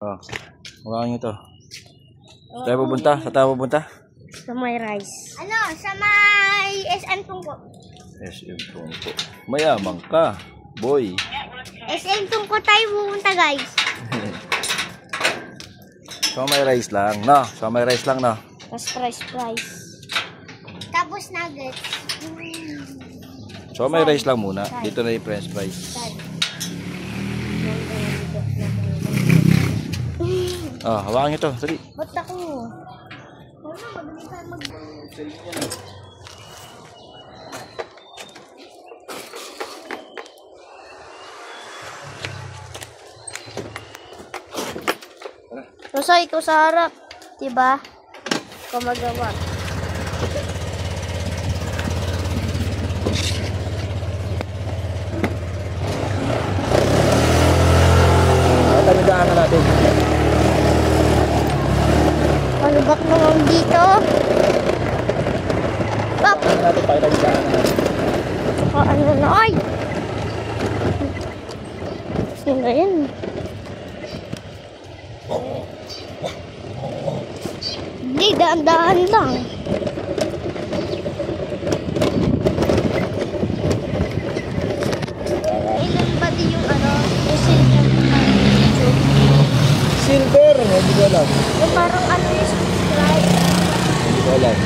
Oh, hawakan nyo to. Saan tayo pupunta? Saan tayo pupunta? Sa may rice. Ano? Sa may SM Tungko. SM Tungko. Mayamang ka, boy. SM Tungko tayo pupunta, guys. So may rice lang, no? So may rice lang, no? Tapos price. Tapos nuggets. So may rice lang muna. Dito na yung french fries. Ah, hawakan nyo to. Dali. Ba't ako? Wala, madali tayo mag... Rosa, ikaw sa harap. Diba? Ikaw magawa. Dami-daanan natin. Malubak naman dito. Bak! Dami natin pa dami-daanan natin. Ano na? Ay! Sino yan? Hindi, daan-daan lang. Ilan ba din yung ano? Yung silver na YouTube? Silver! Hindi ko alam. Yung parang ano yung subscribe? Hindi ko alam.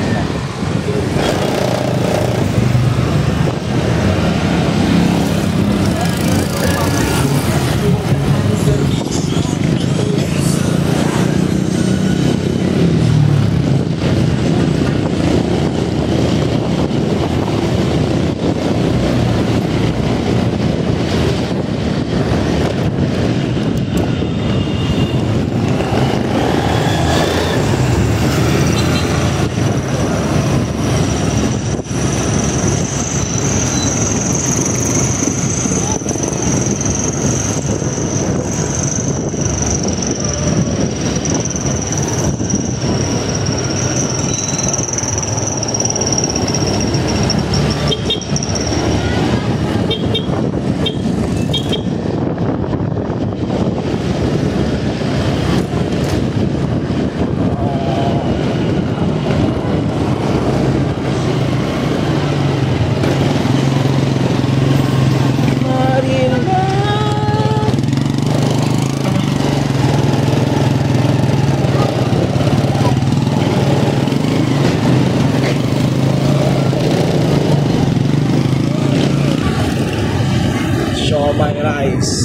Siomay rice.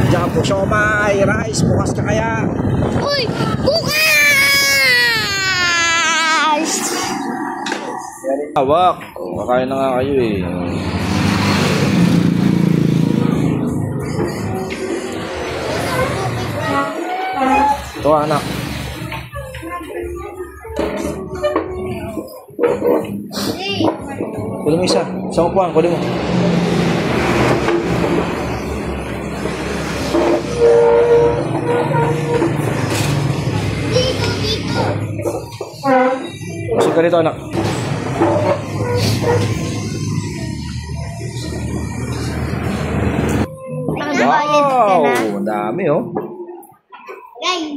Diyan po, siomay rice. Bukas ka kaya? Uy! Bukas! Hawak. Makain na nga kayo eh. Ito anak. Kunin mo isa. Isang upuan, kunin mo. Masuk ka dito anak. Wow, ang dami oh. Guys,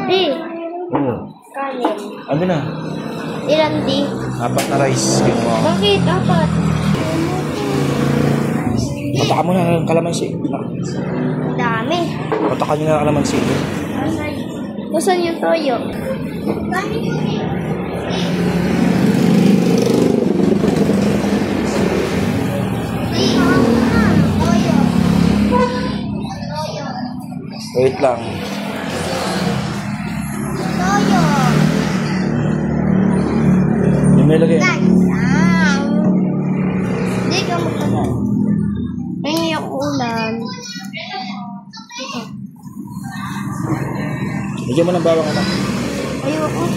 di. Kanin. Ano na? Ilan di? 4 na rice. Ginawa ko. Bakit? 4. Pataka mo na ng kalamansi. Dami. Pataka nyo na ng kalamansi. Gusto yung toyo? Wait lang. Toyo. Yung may lagay. Hindi ka magkakain. Ngayon yung ulan. Bigyan mo ng bawang anak. Ayoko.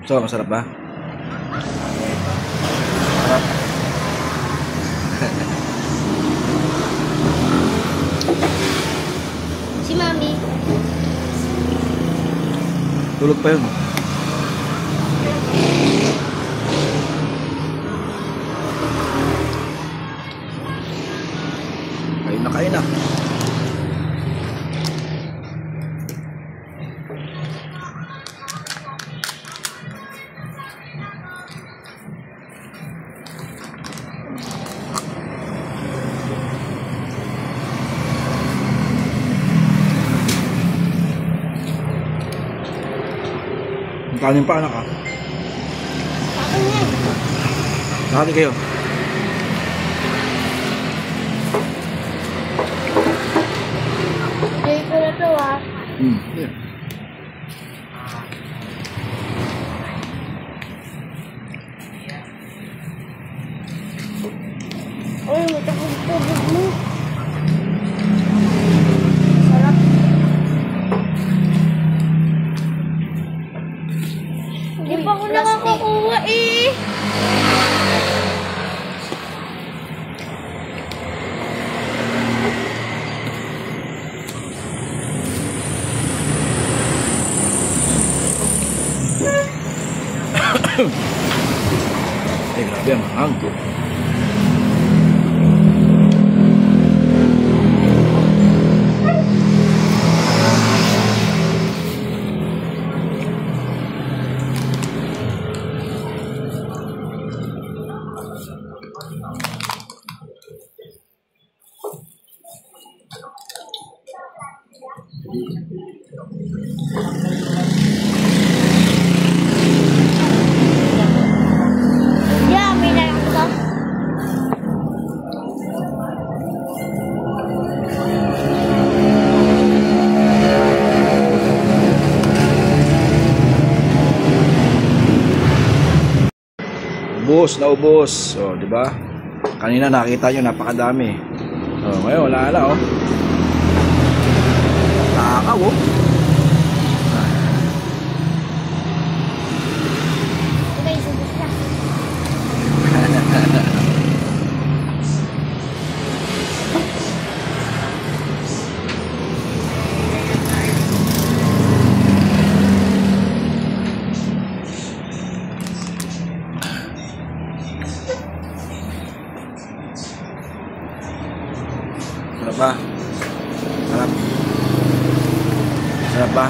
So, masarap ba? Masarap. Si Mami. Tulog pa yun. Kain na, kain na. Kanin pa, anak, ha? Akin yan. Nakati kayo. Jay ko na to, ha. Yeah. Uy, matapos-tubig mo. Sarap. Hindi pa ako nakakakuha, eh. Grabe ang hanggo. Yeah, may nalang ka. Ubos na ubos. O, di ba? Kanina nakita nyo, napakadami. O, ngayon wala na, oh. Takaw, oh. Okay, subos na. Sarap ba? Sarap. Sarap ba?